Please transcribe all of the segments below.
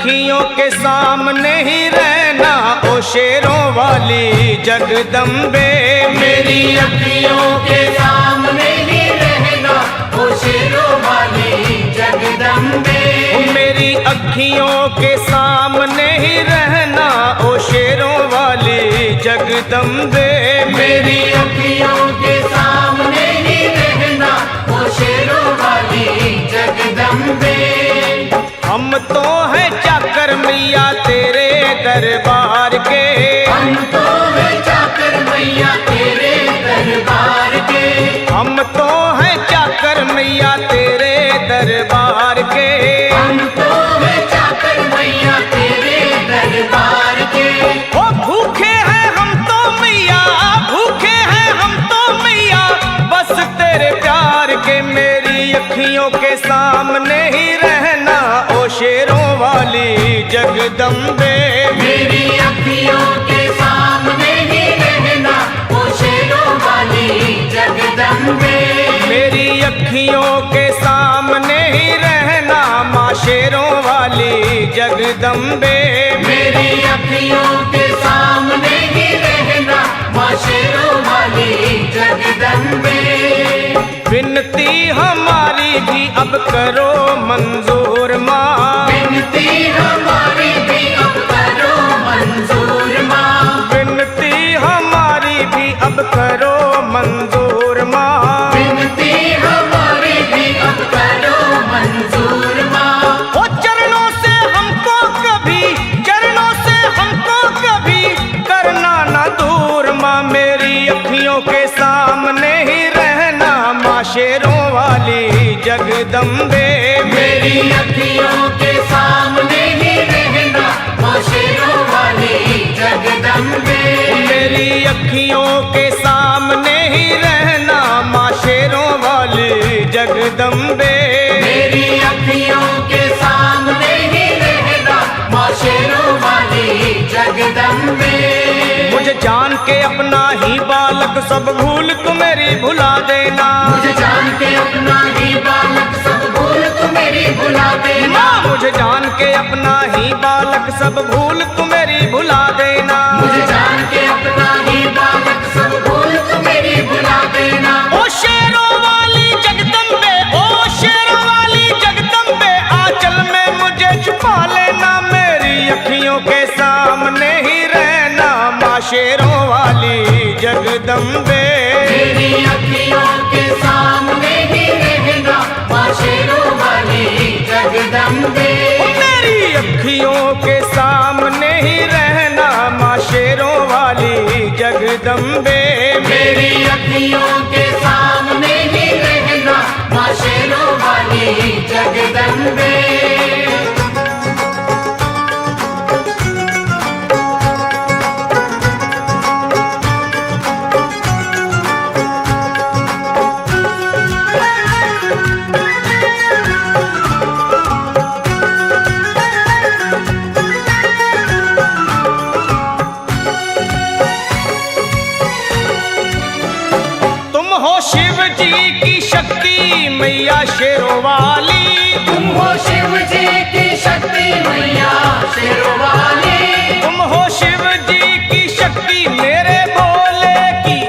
अखियों के सामने ही रहना ओ शेरों वाली जगदम्बे। मेरी अखियों के सामने ही रहना ओ शेरों वाली जगदम्बे। मेरी अखियों के सामने ही रहना ओ शेरों वाली जगदम्बे। मेरी अखियों के सामने ही रहना ओ शेरों वाली जगदम्बे। हम तो हैं चाकर मैया तेरे दरबार के। हम तो हैं चाकर मैया तेरे दरबार के। हम तो हैं चाकर मैया तेरे दरबार के। हम तो हैं चाकर मैया तेरे दरबार के। ओ भूखे हैं हम तो मैया, भूखे हैं हम तो मैया बस तेरे प्यार के। मेरी अखियों के सामने ही रहना ओ शेरों वाली जगदम्बे। मेरी अखियों के सामने ही रहना ओ शेरों वाली जगदम्बे। मेरी अखियों के सामने ही रहना माँ शेरों वाली जगदम्बे। मेरी अखियों के सामने ही रहना माँ शेरों वाली जगदम्बे। विनती हमारी भी अब करो मंजूर माँ। विनती हमारी भी अब करो मंजूर माँ। विनती हमारी भी अब करो मंजूर माँ। विनती हमारी भी अब करो मंजूर माँ। ओ चरणों से हमको कभी, चरणों से हमको कभी करना ना दूर माँ। मेरी अखियों के सामने ही रहना माँ शेरों वाली जगदम्बे। मेरी अखियों के सामने ही रहना माँ शेरों वाली जगदम्बे। मेरी अखियों के सामने ही रहना माँ शेरों वाली जगदम्बे। मेरी अखियों के सामने ही रहना माँ शेरों वाली जगदम्बे। मुझे जान के अपना ही बालक सब भूल तू मेरी भुला देना। मुझे जान के अपना ही बालक सब भूल तू मेरी भुला देना। माँ मुझे जान के अपना ही बालक सब भूल तू मेरी भुला देना। मुझे जान के अपना ही बालक सब भूल तू मेरी भुला देना। ओ शेरों वाली जगदम्बे, ओ शेरों वाली जगदम्बे आंचल में मुझे छुपा लेना। मेरी अखियों के सामने ही रहना माँ शेरों वाली जगदम्बे। मेरी अखियों के सामने ही रहना माँ शेरों वाली जगदम्बे। मेरी अखियों के सामने ही रहना माँ शेरों वाली जगदम्बे। मेरी अखियों के सामने ही रहना माँ शेरों वाली जगदम्बे। शिव जी की शक्ति मैया शेरों वाली। तुम हो शिव जी की शक्ति मैया शेरों वाली। तुम हो शिव जी की शक्ति मेरे भोले की,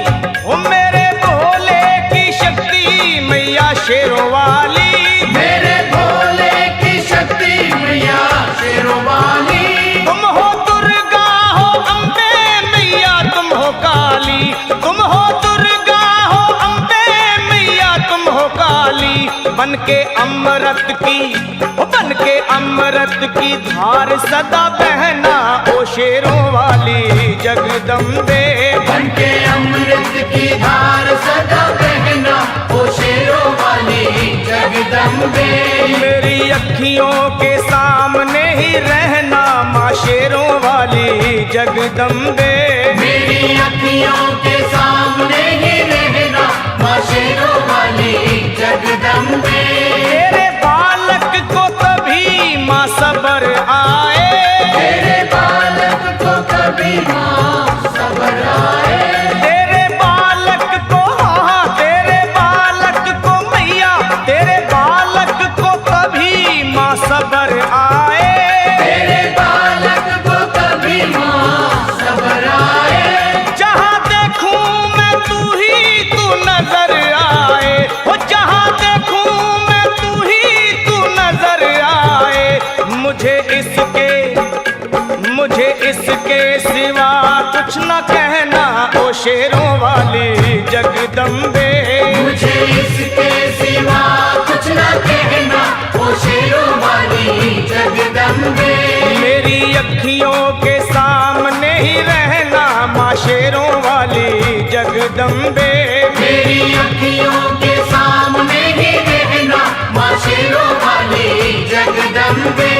ओ मेरे भोले की शक्ति मैया शेरों वाली। मेरे भोले की शक्ति मैया शेरों वाली। तुम हो दुर्गा हो अम्बे मैया तुम हो काली। तुम हो दुर्गा हो अम्बे मैया तुम हो काली। बन के अमृत की, बन के अमृत की धार सदा बहना ओ शेरों वाली जगदम्बे। बन के अमृत की धार सदा बहना ओ शेरों वाली जगदम्बे। मेरी अखियों के सामने ही रहना माँ शेरों वाली जगदम्बे। मेरी अखियों के सामने ही रहना माँ शेरों वाली जगदम्बे। तेरे बालक को कभी माँ सबर आए। तेरे बालक को कभी माँ सबर आए। तेरे बालक को, हाँ तेरे बालक को मैया, तेरे बालक को कभी माँ सबर आए। तेरे जगदम्बे। मेरी अखियों के सामने ही रहना माँ शेरों वाली जगदम्बे।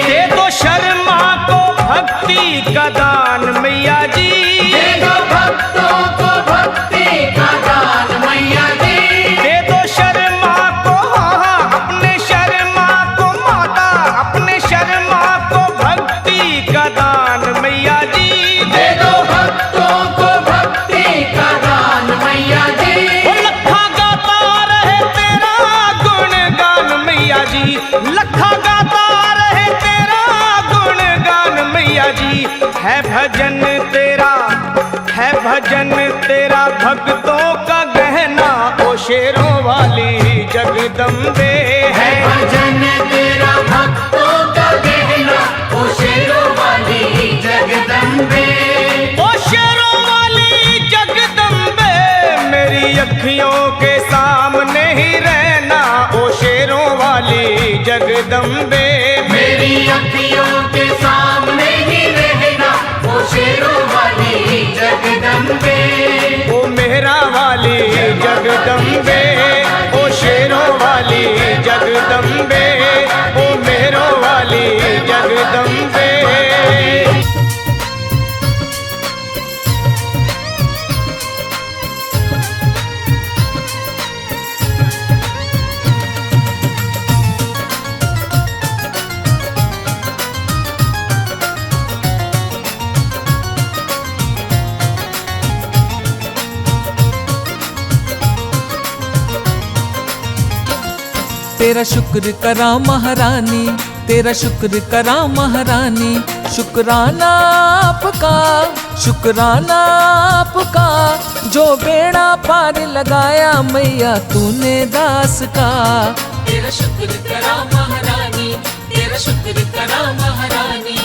दे दो शर्मा को भक्ति का दान मैया जी, दे दो भक्तों को भक्ति का दान मैया जी। दे दो शर्मा को, हाँ अपने शर्मा को माता, अपने शर्मा को भक्ति का दान मैया जी। दे दो भक्तों को भक्ति का दान मैया जी। वो लखा गाता रहे तेरा गुणगान मैया जी, लखा गाता रहे तेरा गुणगान मैया जी। है भजन तेरा, है भजन तेरा भक्तों का गहना ओ शेरों वाली जगदम्बे। है भजन तेरा भक्तों का गहना ओ शेरों वाली जगदम्बे। ओ शेरों वाली जगदम्बे, मेरी अखियों के सामने ही रहना ओ शेरों वाली जगदम्बे। मेरी अखियों के सामने ही रहना ओ शेरों वाली जगदम्बे। ओ मेहरा वाली जगदम्बे, ओ शेरों वाली जगदम्बे, ओ मेहरों वाली जगदम्बे। तेरा शुक्र करा महारानी, तेरा शुक्र करा महारानी। शुक्राना आपका, शुक्राना आपका, जो बेड़ा पार लगाया मैया तूने दास का। तेरा शुक्र करा महारानी, तेरा शुक्र करा महारानी।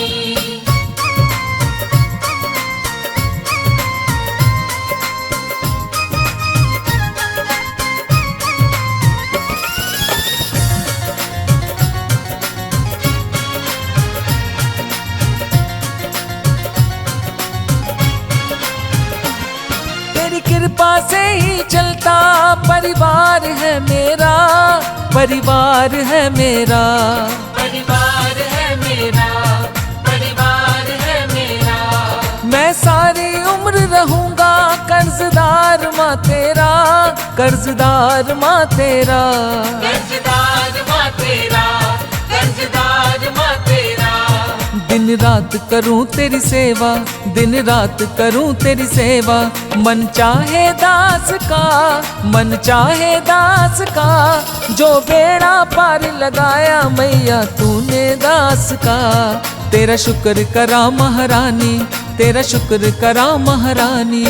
कृपा से ही चलता परिवार है मेरा, परिवार है मेरा, परिवार है मेरा, परिवार है मेरा। मैं सारी उम्र रहूंगा कर्जदार माँ तेरा, कर्जदार माँ तेरा, कर्जदार माँ तेरा, कर्जदार माँ तेरा। दिन रात करूं तेरी सेवा, दिन रात करूं तेरी सेवा। मन चाहे दास का, मन चाहे दास का, जो बेड़ा पार लगाया मैया तूने दास का। तेरा शुक्र करा महारानी, तेरा शुक्र करा महारानी।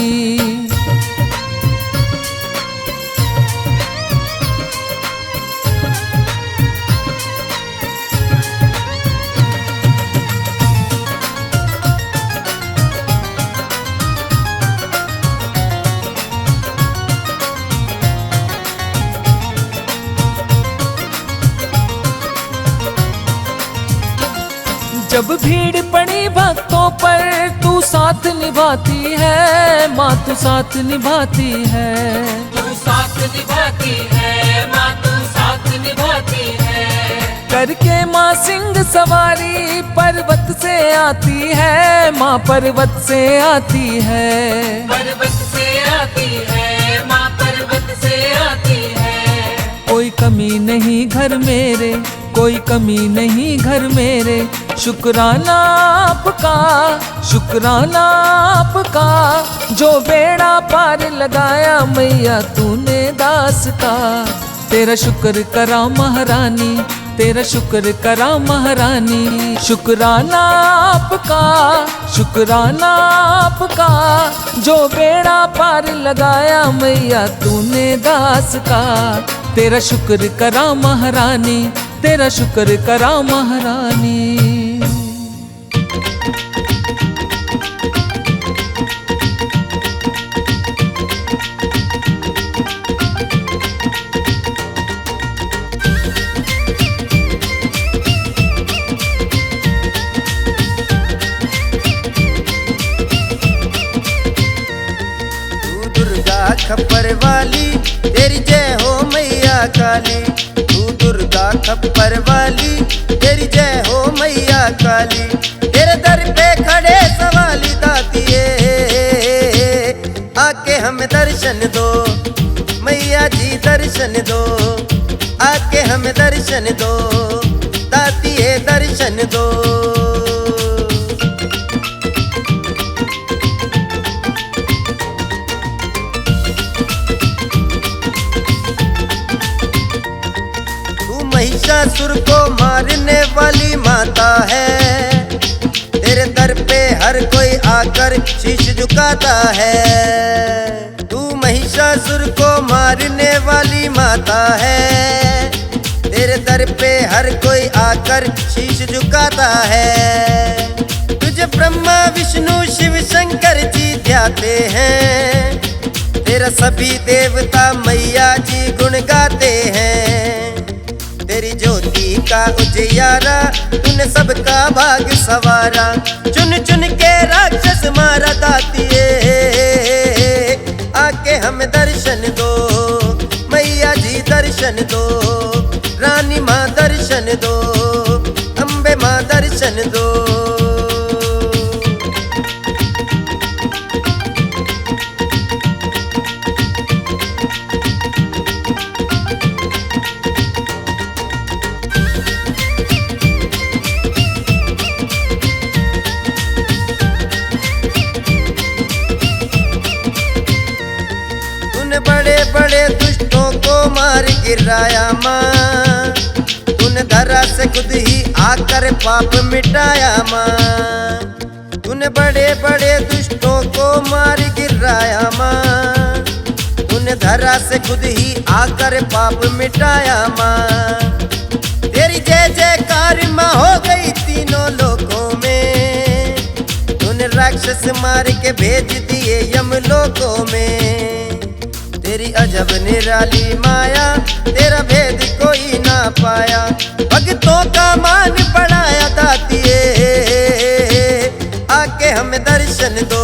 जब भीड़ पड़ी भक्तों पर तू साथ निभाती है माँ, तू साथ निभाती है, तू साथ निभाती है माँ, तू साथ निभाती है। करके माँ सिंह सवारी पर्वत से आती है माँ, पर्वत से आती है, पर्वत से आती है माँ, पर्वत से आती है। कोई कमी नहीं घर मेरे, कोई कमी नहीं घर मेरे। शुक्राना आपका, शुक्राना आपका, जो बेड़ा पार लगाया मैया तूने दास का। तेरा शुक्र करा महारानी, तेरा शुक्र करा महारानी। शुक्राना आपका, शुक्राना आपका, जो बेड़ा पार लगाया मैया तूने दास का। तेरा शुक्र करा महारानी, तेरा शुक्र करा महारानी। खप्पर वाली, तेरी जय हो मैया काली। तू दुर्गा खप्पर वाली, तेरी जय हो मैया काली। तेरे दर पे खड़े सवाली दातिए, आके हमें दर्शन दो मैया जी, दर्शन दो। आके हमें दर्शन दो दातिए, दर्शन दो। महिषासुर को मारने वाली माता है, तेरे दर पे हर कोई आकर शीश झुकाता है। तू महिषासुर को मारने वाली माता है, तेरे दर पे हर कोई आकर शीश झुकाता है। तुझे ब्रह्मा विष्णु शिव शंकर जी ध्याते हैं, तेरा सभी देवता मैया जी गुण गाते हैं। तेरी ज्योति का उजियारा, तूने सबका भाग सवारा। चुन चुन के राक्षस मारा दातिए, आके हमें दर्शन दो मैया जी, दर्शन दो। रानी माँ दर्शन दो, अम्बे माँ दर्शन दो। बड़े बड़े दुष्टों को मार गिराया माँ, तूने धरा से खुद ही आकर पाप मिटाया माँ। तूने बड़े बड़े दुष्टों को मार गिराया माँ, तूने धरा से खुद ही आकर पाप मिटाया माँ। तेरी जय जयकार माँ हो गई तीनों लोकों में, तूने राक्षस मार के भेज दिए यमलोकों में। तेरी अजब निराली माया, तेरा भेद कोई ना पाया। भक्तों का मान बढ़ाया दातिए, आके हमें दर्शन दो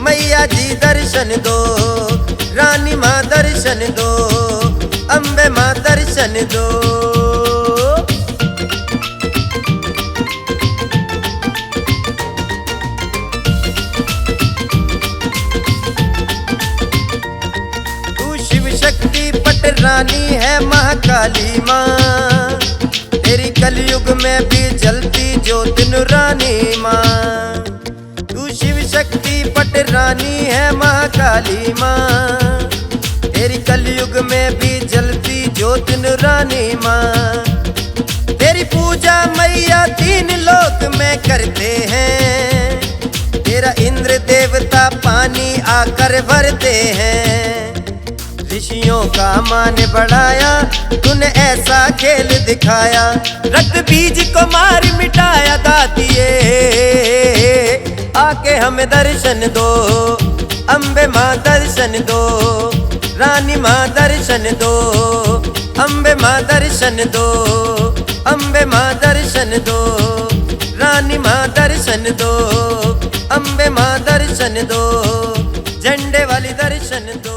मैया जी, दर्शन दो। रानी माँ दर्शन दो, अम्बे माँ दर्शन दो। रानी है महाकाली माँ, तेरी कलयुग में भी जलती ज्योति नूरानी माँ। तू शिव शक्ति पट रानी है महाकाली माँ, तेरी कलयुग में भी जलती ज्योति नूरानी माँ। तेरी पूजा मैया तीन लोक में करते हैं, तेरा इंद्र देवता पानी आकर भरते हैं। ऋषियों का मान बढ़ाया, तूने ऐसा खेल दिखाया। रक्त बीज को मार मिटाया दातिए, आके हमें दर्शन दो अम्बे माँ, दर्शन दो। रानी माँ दर्शन दो, अम्बे माँ दर्शन दो। अम्बे माँ दर्शन दो, रानी माँ दर्शन दो। अम्बे माँ दर्शन दो, झंडे वाली दर्शन दो।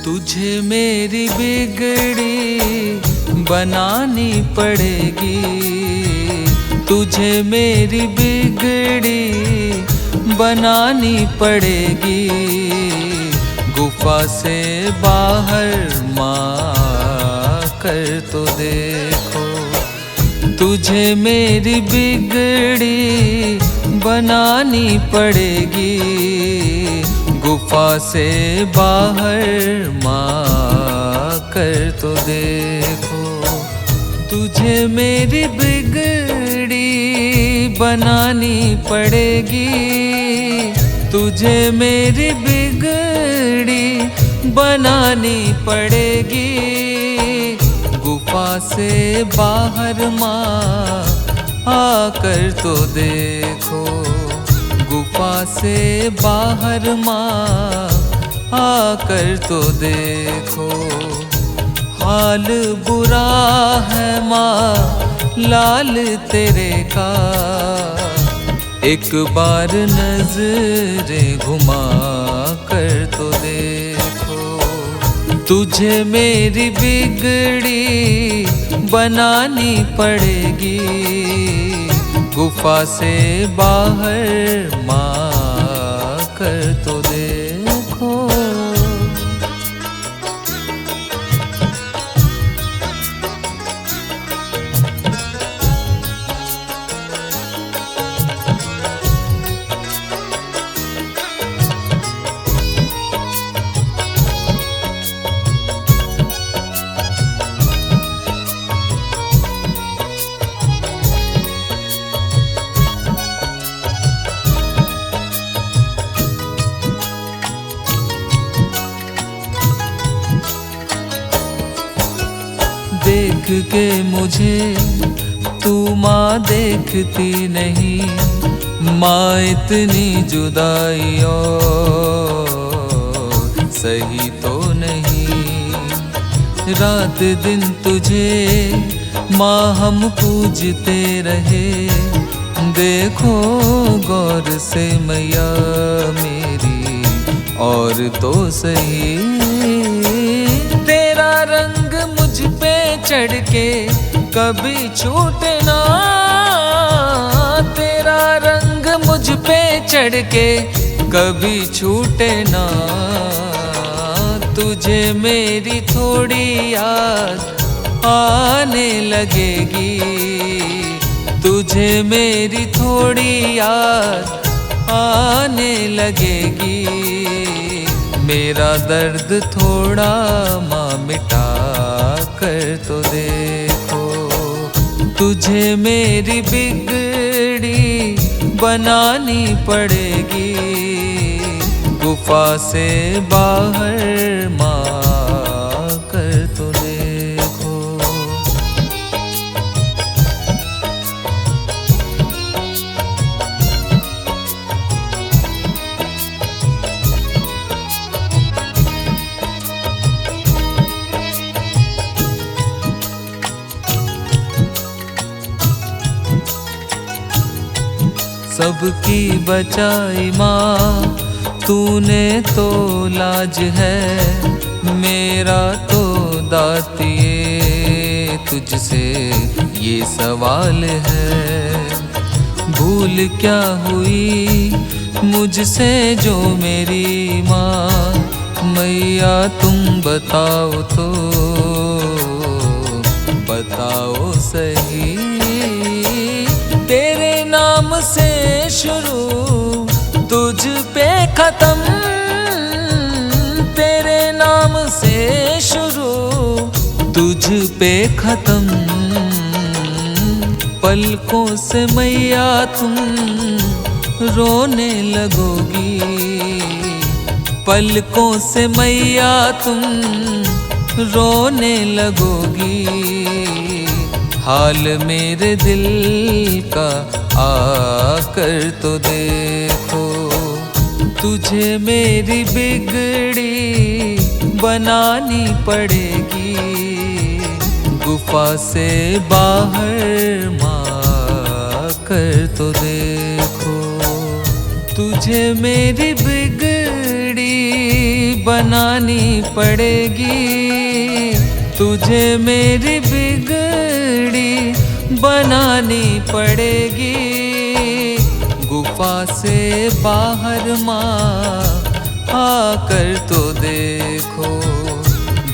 तुझे मेरी बिगड़ी बनानी पड़ेगी, तुझे मेरी बिगड़ी बनानी पड़ेगी। गुफा से बाहर माँ कर तो देखो, तुझे मेरी बिगड़ी बनानी पड़ेगी। गुफा से बाहर माँ कर तो देखो, तुझे मेरी बिगड़ी बनानी पड़ेगी, तुझे मेरी बिगड़ी बनानी पड़ेगी। गुफा से बाहर माँ आकर तो देखो, गुफा से बाहर माँ आकर तो देखो। हाल बुरा है माँ लाल तेरे का, एक बार नजरें घुमा कर तो देखो। तुझे मेरी बिगड़ी बनानी पड़ेगी, गुफा से बाहर माँ कर तो देखो। देख के मुझे तू माँ देखती नहीं, माँ इतनी जुदाई और सही तो नहीं। रात दिन तुझे माँ हम पूजते रहे, देखो गौर से मैया मेरी और तो सही। तेरा रंग मुझ पे चढ़ के कभी छूटे ना, तेरा रंग मुझ पे चढ़ के कभी छूटे ना। तुझे मेरी थोड़ी याद आने लगेगी, तुझे मेरी थोड़ी याद आने लगेगी। मेरा दर्द थोड़ा माँ मिटा कर तो देखो, तुझे मेरी बिगड़ी बनानी पड़ेगी, गुफा से बाहर माँ कर तो देखो। सबकी बचाई माँ तूने तो लाज है, मेरा तो दातिए तुझसे ये सवाल है। भूल क्या हुई मुझसे जो मेरी माँ, मैया तुम बताओ तो बताओ सही। तेरे नाम से शुरू तुझ पे खत्म, तेरे नाम से शुरू तुझ पे खत्म। पलकों से मैया तुम रोने लगोगी, पलकों से मैया तुम रोने लगोगी। हाल मेरे दिल का आकर तो देखो, तुझे मेरी बिगड़ी बनानी पड़ेगी, गुफा से बाहर माँ कर तो देखो। तुझे मेरी बिगड़ी बनानी पड़ेगी, तुझे मेरी बिगड़ी बनानी पड़ेगी, गुफा से बाहर माँ आकर तो देखो,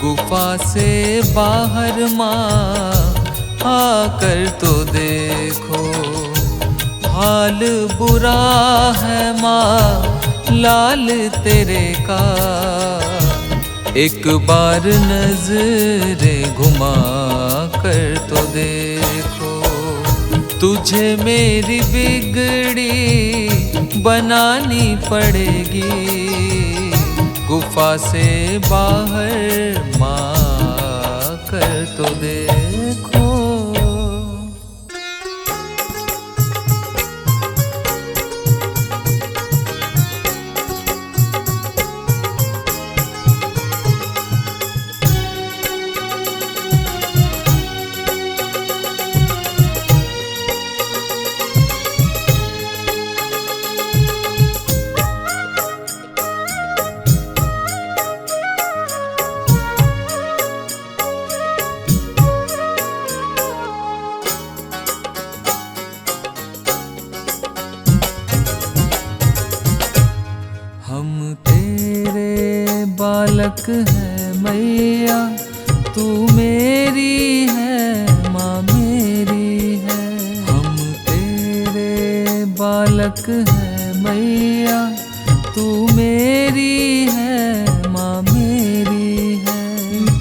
गुफा से बाहर माँ आकर तो देखो। हाल बुरा है माँ लाल तेरे का, एक बार नजरें घुमा कर तो देखो। तुझे मेरी बिगड़ी बनानी पड़ेगी, गुफा से बाहर माँ कर तो देखो। हम तेरे बालक हैं मैया, तू मेरी है माँ मेरी है। हम तेरे बालक हैं मैया, तू मेरी है माँ मेरी है।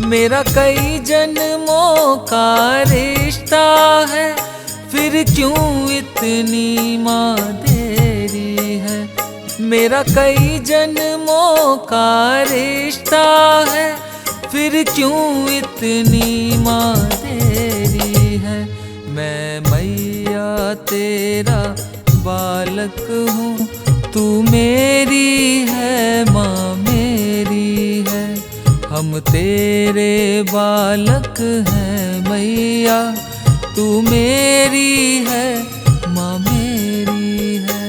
मेरा कई जन्मों का रिश्ता है, फिर क्यों इतनी माँ देरी है। मेरा कई जन्मों का रिश्ता है, फिर क्यों इतनी माँ देरी है। मैं मैया तेरा बालक हूँ, तू मेरी है माँ मेरी है। हम तेरे बालक हैं मैया, तू मेरी है माँ मेरी है।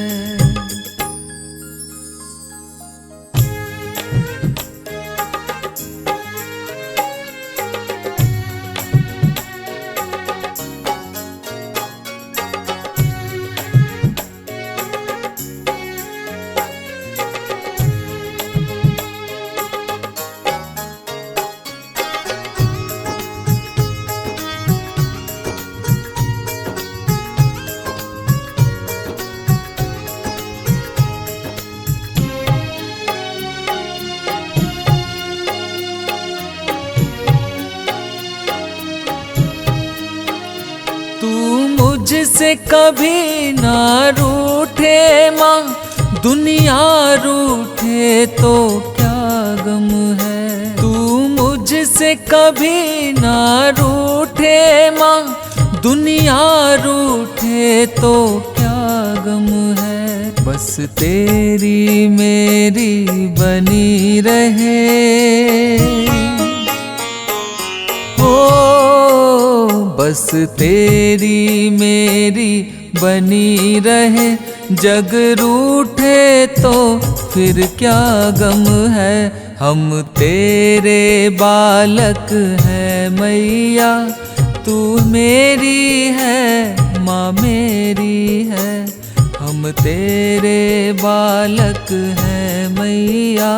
मुझसे कभी ना रूठे माँ, दुनिया रूठे तो क्या गम है। तू मुझसे कभी ना रूठे माँ, दुनिया रूठे तो क्या गम है। बस तेरी मेरी बनी रहे, बस तेरी मेरी बनी रहे। जग रूठे तो फिर क्या गम है। हम तेरे बालक हैं मैया, तू मेरी है माँ मेरी है। हम तेरे बालक हैं मैया,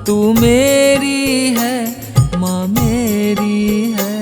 तू मेरी है माँ मेरी है।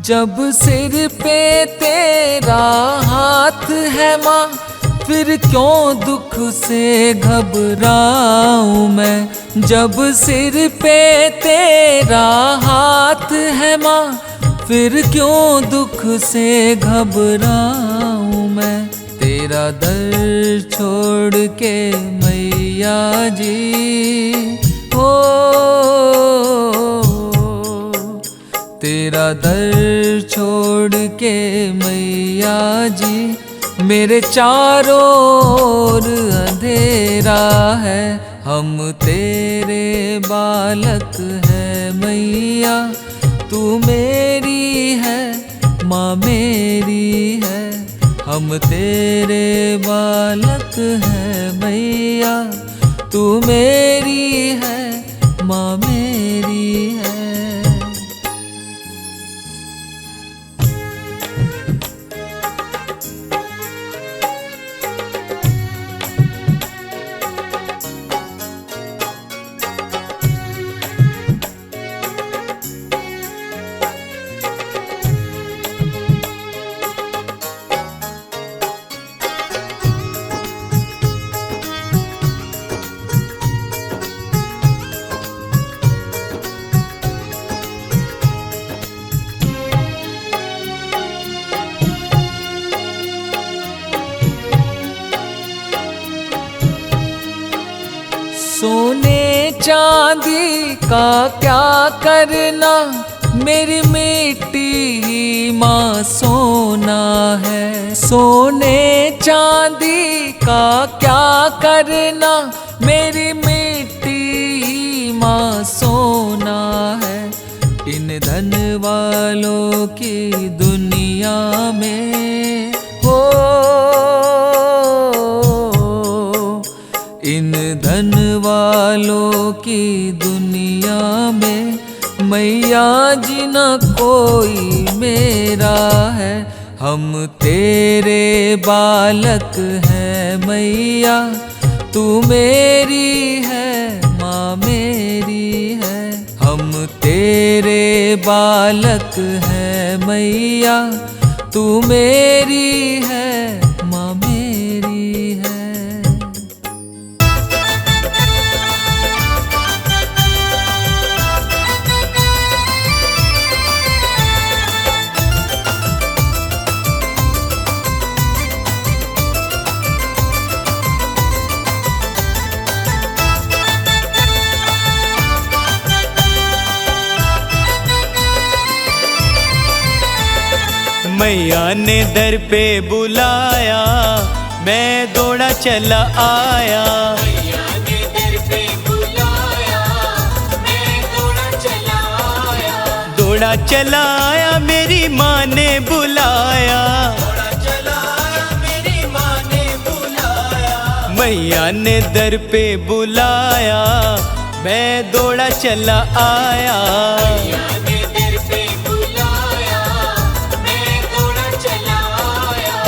जब सिर पे तेरा हाथ है माँ, फिर क्यों दुख से घबराऊं मैं। जब सिर पे तेरा हाथ है माँ, फिर क्यों दुख से घबराऊं मैं। तेरा दर छोड़ के मैया जी, हो तेरा दर छोड़ के मैया जी, मेरे चारों ओर अंधेरा है। हम तेरे बालक हैं मैया, तू मेरी है माँ मेरी है। हम तेरे बालक हैं मैया, तू मेरी है माँ मेरी है। चांदी का क्या करना, मेरी मिट्टी ही माँ सोना है। सोने चांदी का क्या करना, मेरी मिट्टी ही माँ सोना है। इन धन वालों की दुनिया में हो, इन धन वालों की दुनिया में मैया जी न कोई मेरा है। हम तेरे बालक हैं मैया, तू मेरी है माँ मेरी है। हम तेरे बालक हैं मैया, तू मेरी है माँ मेरी है। मैया ने दर पे बुलाया, मैं दौड़ा चला आया। मैया ने दर पे बुलाया, मैं दौड़ा चला आया। दौड़ा चला आया, मेरी माँ ने बुलाया। दौड़ा चला आया, मेरी माँ ने बुलाया। मैया ने दर पे बुलाया, मैं दौड़ा चला आया। मैया ने दर पे बुलाया, मैं दौड़ा चला आया।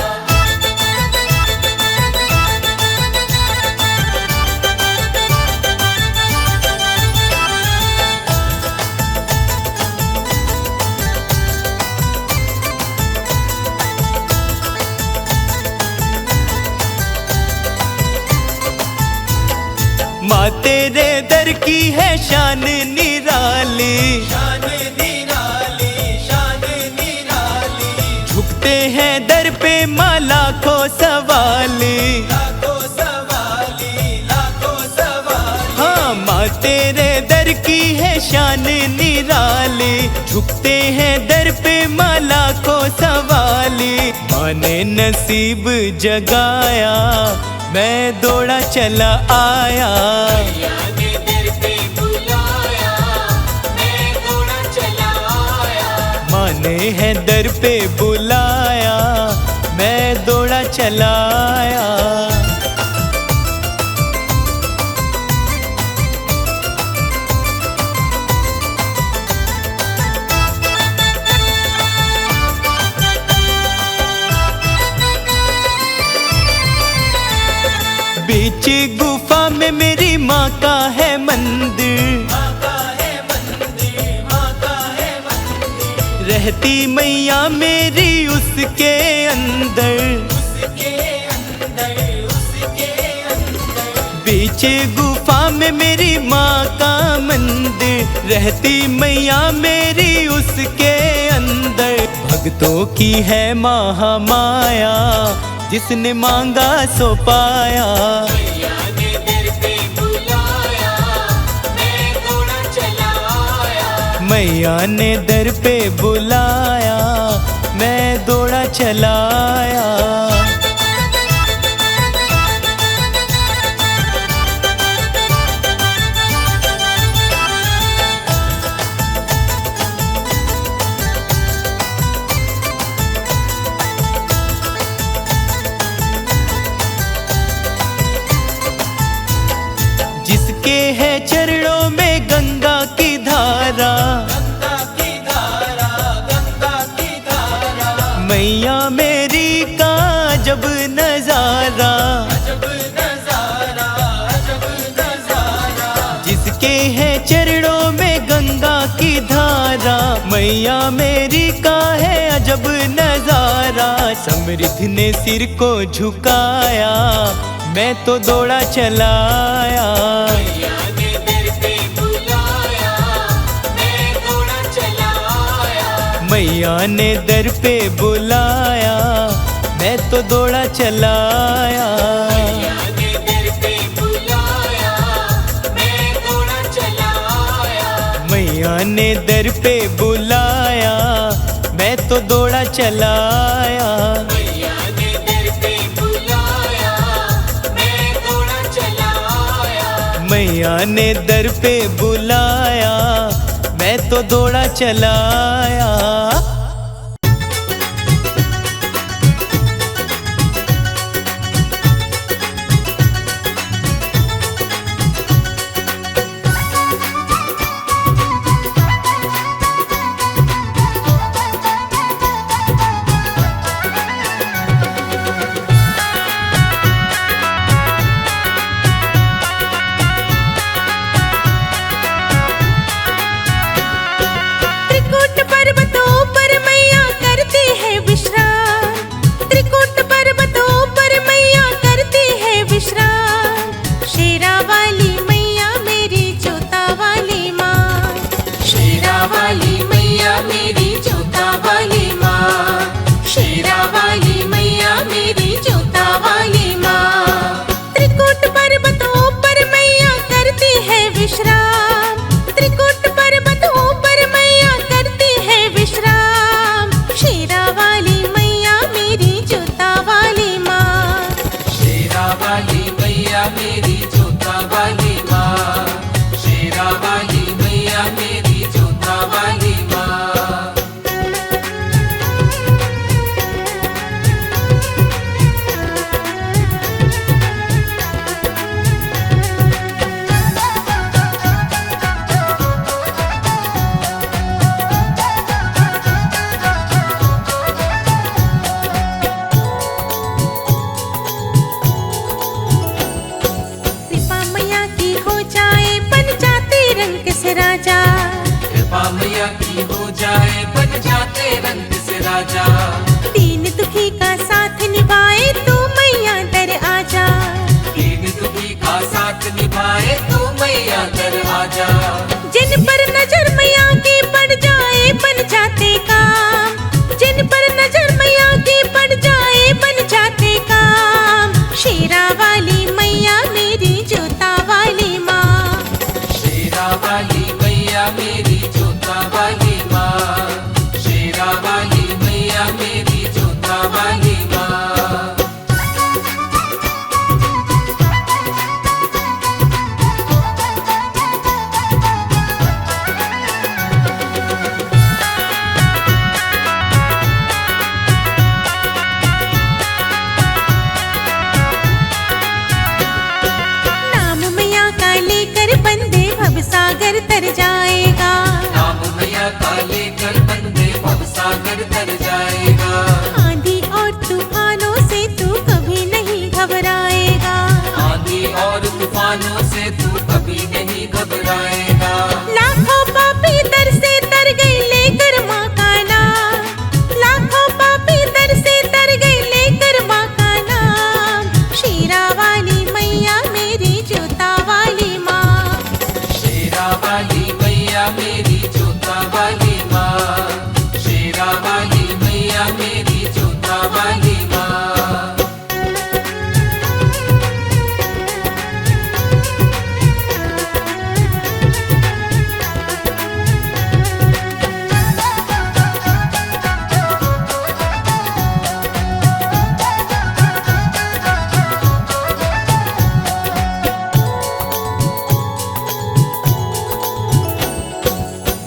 माँ तेरे दर की है शान निराली, शान निराली, शान निराली। झुकते हैं दर पे माँ लाखों सवाली। लाखों सवाली, लाखों सवाली। हाँ माँ तेरे दर की है शान निराली, झुकते हैं दर पे माँ लाखों सवाली। माँ ने नसीब जगाया, मैं दौड़ा चला आया। मैया ने दर पे बुलाया, मैं दौड़ा चला आया। माँ ने है दर पे बुलाया, मैं दौड़ा चला आया। बीच गुफा में मेरी माँ का है मंदिर, माँ का है मंदिर, माँ का है मंदिर। रहती मैया मेरी उसके अंदर। उसके अंदर, उसके अंदर। बीच गुफा में मेरी माँ का मंदिर, रहती मैया मेरी उसके अंदर। भक्तों की है महामाया, जिसने मांगा सो पाया। मैया ने दर पे बुलाया, मैं दौड़ा चला आया। मैया ने दर पे बुलाया, मैं दौड़ा चला आया। जिसके है चरणों में गंगा की धारा, गंगा की धारा, गंगा की धारा। मैया मेरी का जब नजारा। अजब नजारा, अजब नजारा। जिसके है चरणों में गंगा की धारा, मैया मेरी का है अजब नजारा। समृद्धि ने सिर को झुकाया, मैं तो दौड़ा चला आया। मैया ने दर पे बुलाया, मैं दौड़ा चला आया। मैया ने दर पे बुलाया, मैं तो दौड़ा चला आया। मैया ने दर पे बुलाया, मैं दौड़ा मैया ने दर पे बुलाया, मैं तो दौड़ा चला आया। मैया ने दर पे बुलाया, मैं दौड़ा चला आया। मैया ने दर पे बुलाया, मैं तो दौड़ा चला आया। मैया की हो जाए बन जाते रंग से राजा। दीन दुखी का साथ निभाए तू मैया दर आजा। दीन दुखी का साथ निभाए तू मैया दर आजा। जिन पर नजर मैया की पड़ जाए बन जाते काम। जिन पर नजर मैया की पड़ जाए बन जाते काम। शेरा वाली मैया मेरी जोता वाली माँ। शेरा वाली मैया मेरी जोता वाली माँ। शेरा वाली मैया मेरी जोता वाली माँ। नाम मैया का लेकर बंदे भव सागर तर जाएगा। नाम मैया का लेकर बंदे भव सागर तर जाएगा। आंधी और तूफानों से तू कभी नहीं घबराएगा। आंधी और तूफानों से तू कभी नहीं घबराएगा। लाखों पापी दर से तर गए लेकर माँ का नाम। लाखों पापी दर से तर गए लेकर माँ का नाम। शेरा वाली मैया मेरी जोता वाली माँ। शेरा वाली मैया मेरी जोता वाली माँ। शेरा वाली मैया मेरी जोता वाली माँ।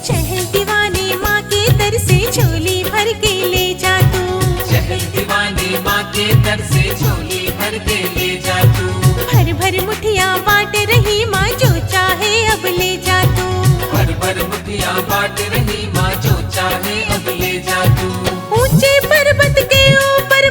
चहल दीवाने माँ के दर से झोली भर के ले जा तू। चहल दीवाने माँ के दर से झोली भर के ले जा तू। भर भर मुठियाँ बांट रही माँ जो चाहे अब ले जा तू। भर भर मुठियाँ बांट रही माँ जो चाहे अब ले जा तू। ऊंचे पर्वत के ऊपर